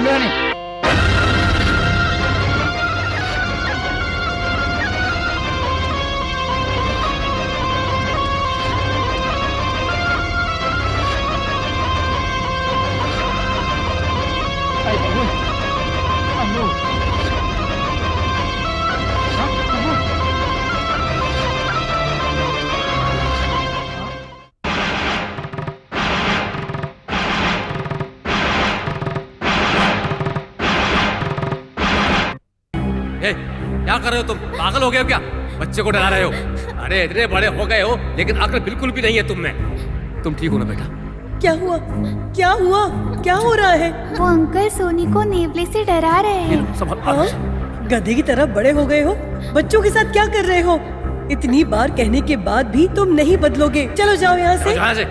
Indrani. Ay, bangun. Bangun. Hah? Bangun. ए, क्या कर रहे हो तुम? पागल हो गए हो क्या? बच्चे को डरा रहे हो? अरे इतने बड़े हो गए हो लेकिन अक्ल बिल्कुल भी नहीं है तुम में। तुम ठीक हो ना बेटा? क्या हुआ? क्या हुआ? क्या हो रहा है? वो अंकल सोनी को नेवले से डरा रहे हैं। हाँ? गधे की तरह बड़े हो गए हो? बच्चों के साथ क्या कर रहे हो? इतनी बार कहने के बाद भी तुम नहीं बदलोगे। चलो जाओ यहाँ से। यहाँ से।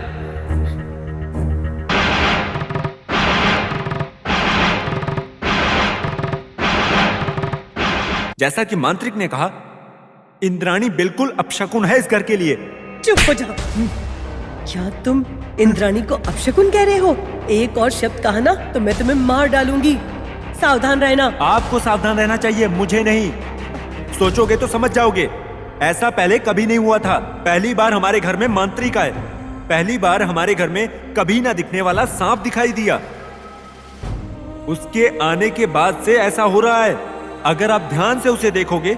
जैसा कि मांत्रिक ने कहा, इंद्राणी बिल्कुल अपशकुन है इस घर के लिए। चुप हो जाओ। क्या तुम इंद्राणी को अपशकुन कह रहे हो? एक और शब्द कहा ना तो मैं तुम्हें मार डालूंगी। सावधान रहना। आपको सावधान रहना चाहिए, मुझे नहीं। सोचोगे तो समझ जाओगे। ऐसा पहले कभी नहीं हुआ था। पहली बार हमारे घर में मांत्रिक आए। पहली बार हमारे घर में कभी ना दिखने वाला सांप दिखाई दिया। उसके आने के बाद से ऐसा हो रहा है। अगर आप ध्यान से उसे देखोगे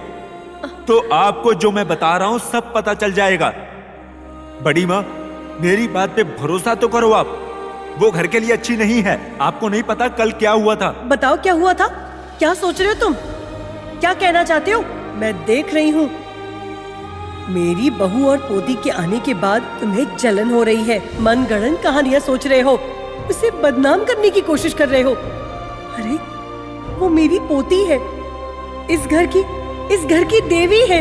तो आपको जो मैं बता रहा हूं सब पता चल जाएगा। बड़ी माँ, मेरी बात पे भरोसा तो करो आप। वो घर के लिए अच्छी नहीं है। आपको नहीं पता कल क्या हुआ था। बताओ क्या हुआ था? क्या सोच रहे हो तुम? क्या कहना चाहते हो? मैं देख रही हूँ। मेरी बहू और पोती के आने के बाद तुम्हें जलन हो रही है। मनगढ़ंत कहानियां सोच रहे हो। उसे बदनाम करने की कोशिश कर रहे हो। अरे वो मेरी पोती है। इस घर की देवी है।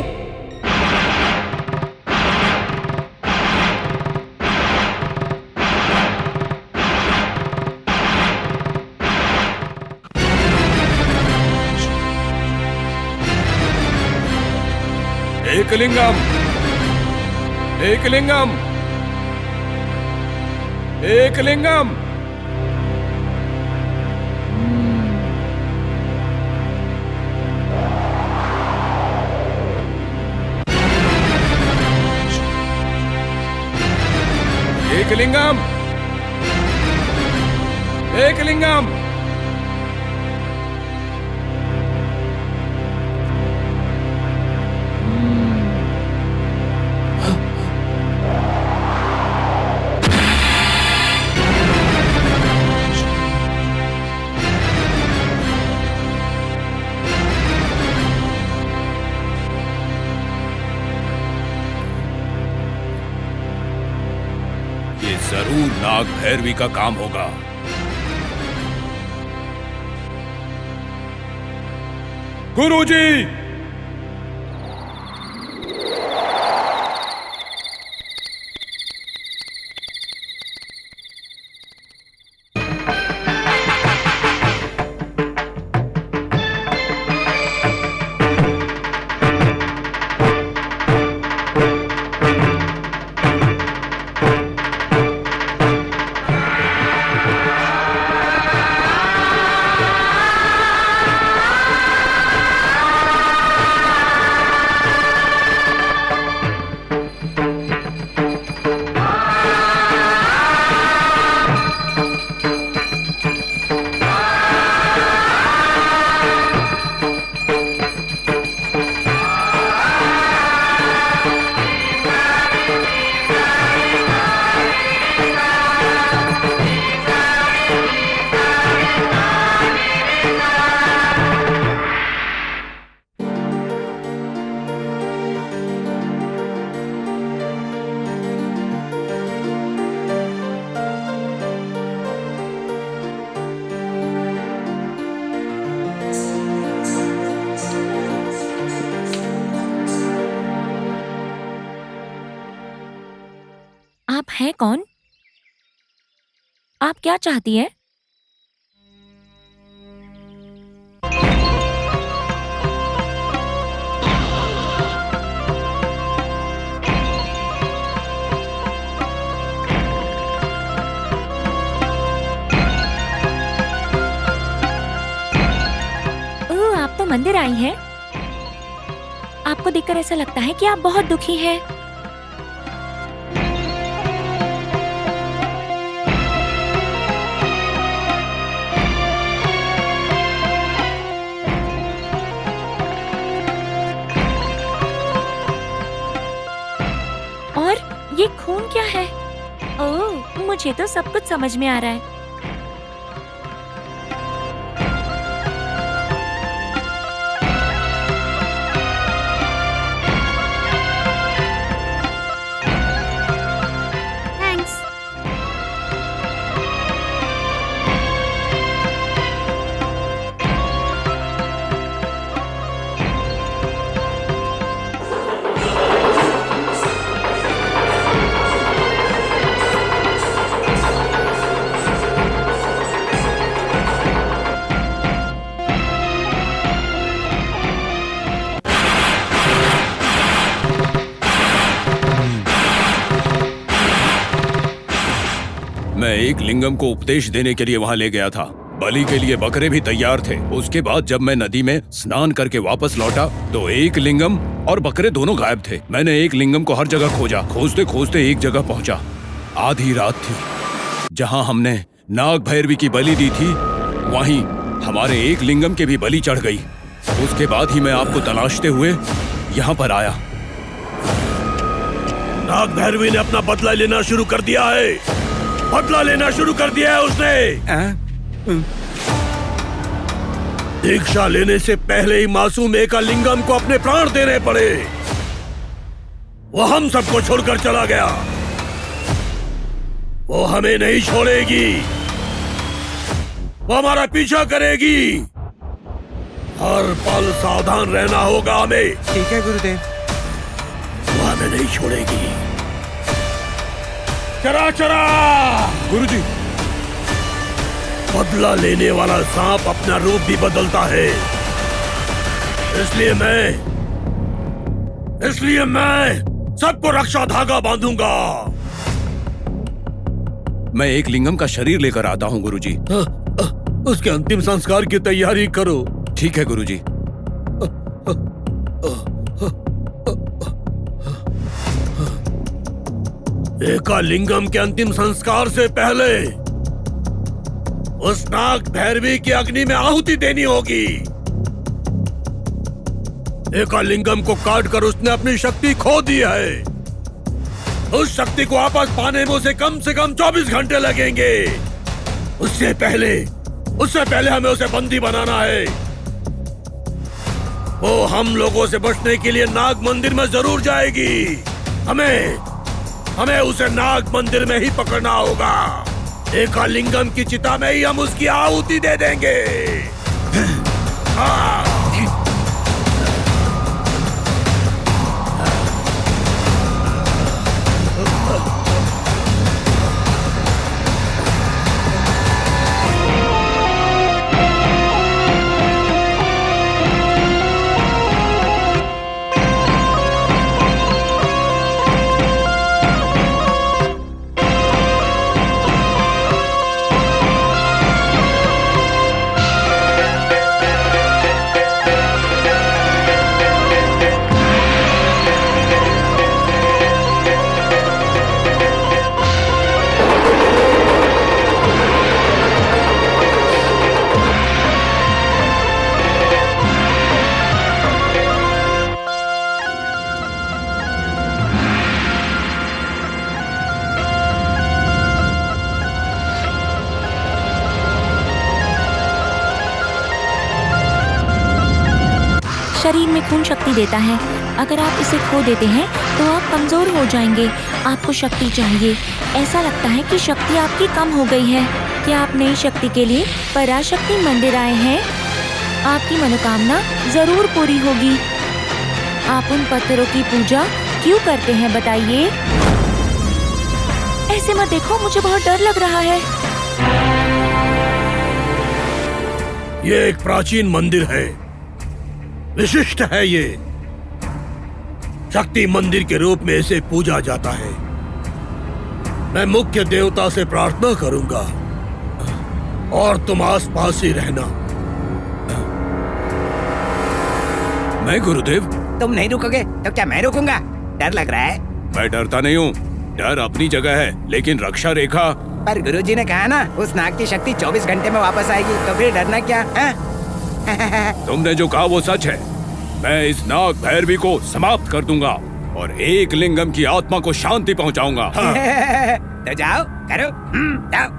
एकलिंगम, एकलिंगम, एकलिंगम। एकलिंगम, एकलिंगम। जरूर नाग भैरवी का काम होगा। गुरुजी, आप हैं कौन? आप क्या चाहती हैं? मंदिर आई हैं? आपको देखकर ऐसा लगता है कि आप बहुत दुखी हैं। और ये खून क्या है? ओह, मुझे तो सब कुछ समझ में आ रहा है। थैंक्स। मैं एक लिंगम को उपदेश देने के लिए वहाँ ले गया था। बलि के लिए बकरे भी तैयार थे। उसके बाद जब मैं नदी में स्नान करके वापस लौटा तो एक लिंगम और बकरे दोनों गायब थे। मैंने एक लिंगम को हर जगह खोजा। खोजते खोजते एक जगह पहुंचा। आधी रात थी। जहां हमने नाग भैरवी की बलि दी थी वहीं हमारे एक लिंगम के भी बलि चढ़ गई। उसके बाद ही मैं आपको तलाशते हुए यहाँ पर आया। नाग भैरवी ने अपना बदला लेना शुरू कर दिया है। बदला लेना शुरू कर दिया है उसने। दीक्षा लेने से पहले ही मासूम एकलिंगम को अपने प्राण देने पड़े। वो हम सबको छोड़कर चला गया। वो हमें नहीं छोड़ेगी। वो हमारा पीछा करेगी। हर पल सावधान रहना होगा हमें। ठीक है गुरुदेव। वो हमें नहीं छोड़ेगी। चरा चरा गुरुजी। बदला लेने वाला सांप अपना रूप भी बदलता है। इसलिए मैं सबको रक्षा धागा बांधूंगा। मैं एक लिंगम का शरीर लेकर आता हूँ गुरुजी। उसके अंतिम संस्कार की तैयारी करो। ठीक है गुरुजी। एकलिंगम के अंतिम संस्कार से पहले उस नाग भैरवी की अग्नि में आहुति देनी होगी। एकलिंगम को काट कर उसने अपनी शक्ति खो दी है। उस शक्ति को वापस पाने में उसे कम से कम 24 घंटे लगेंगे। उससे पहले हमें उसे बंदी बनाना है। वो हम लोगों से बचने के लिए नाग मंदिर में जरूर जाएगी। हमें उसे नाग मंदिर में ही पकड़ना होगा। एकलिंगम की चिता में ही हम उसकी आहुति दे देंगे। हाँ। शरीर में खून शक्ति देता है। अगर आप इसे खो देते हैं तो आप कमजोर हो जाएंगे। आपको शक्ति चाहिए। ऐसा लगता है कि शक्ति आपकी कम हो गई है। क्या आप नई शक्ति के लिए पराशक्ति मंदिर आए हैं? आपकी मनोकामना जरूर पूरी होगी। आप उन पत्थरों की पूजा क्यों करते हैं बताइए? ऐसे मत देखो, मुझे बहुत डर लग रहा है। ये एक प्राचीन मंदिर है। विशिष्ट है ये। शक्ति मंदिर के रूप में इसे पूजा जाता है। मैं मुख्य देवता से प्रार्थना करूंगा और तुम आसपास ही रहना। मैं गुरुदेव? तुम नहीं रुकोगे तो क्या मैं रुकूंगा? डर लग रहा है? मैं डरता नहीं हूँ। डर अपनी जगह है, लेकिन रक्षा रेखा। पर गुरुजी ने कहा ना उस नाग की शक्ति 24 घंटे में वापस आएगी, तो फिर डरना क्या? तुमने जो कहा वो सच है। मैं इस नाग भैरवी को समाप्त कर दूंगा और एक लिंगम की आत्मा को शांति पहुंचाऊंगा। हाँ। तो जाओ, करो, जाओ।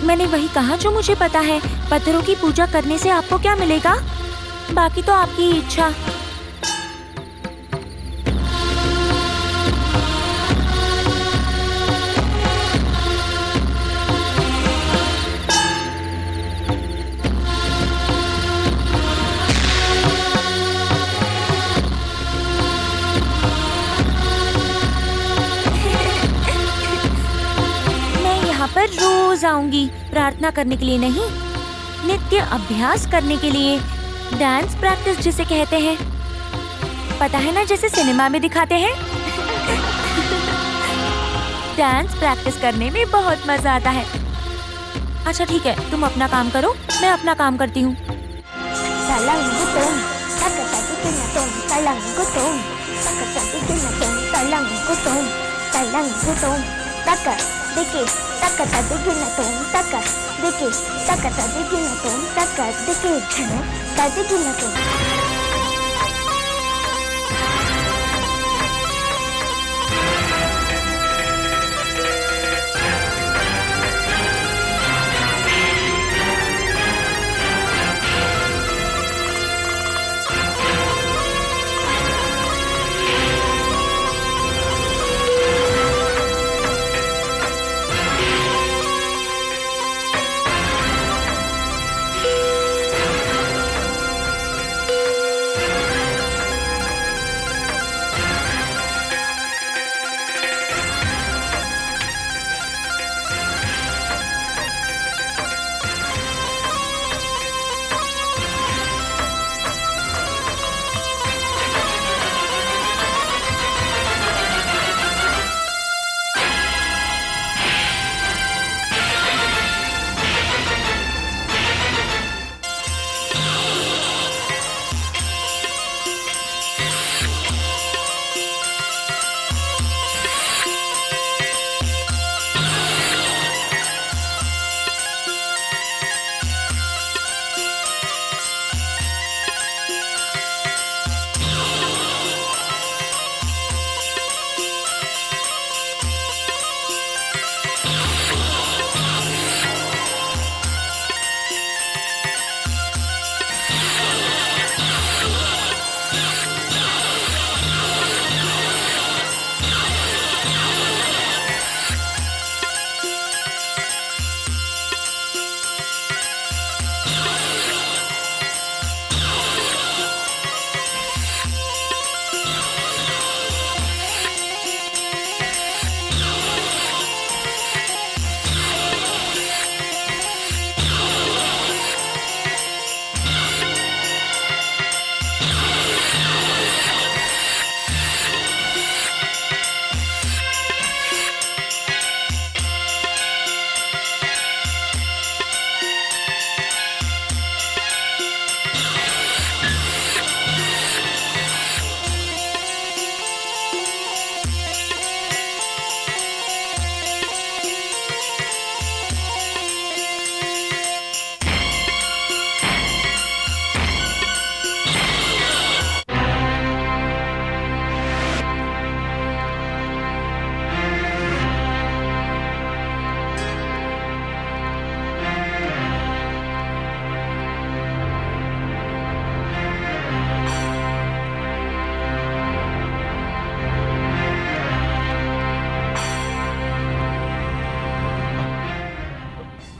मैंने वही कहा जो मुझे पता है। पत्थरों की पूजा करने से आपको क्या मिलेगा? बाकी तो आपकी इच्छा। पर रोज आऊंगी, प्रार्थना करने के लिए नहीं, नित्य अभ्यास करने के लिए। डांस प्रैक्टिस जिसे कहते हैं, पता है ना, जैसे सिनेमा में दिखाते हैं। डांस प्रैक्टिस करने में बहुत मजा आता है। अच्छा ठीक है, तुम अपना काम करो, मैं अपना काम करती हूँ।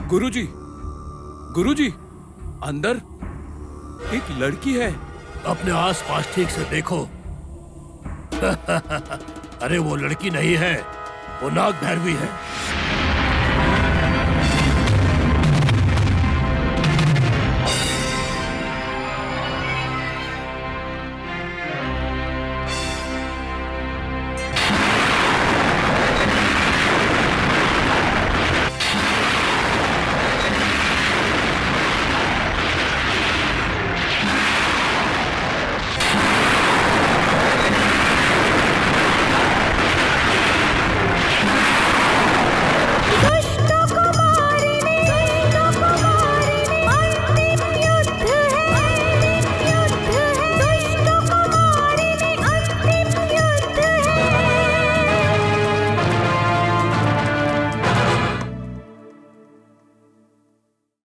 गुरुजी, गुरुजी, अंदर एक लड़की है। अपने आसपास ठीक से देखो। अरे वो लड़की नहीं है, वो नाग भैरवी है।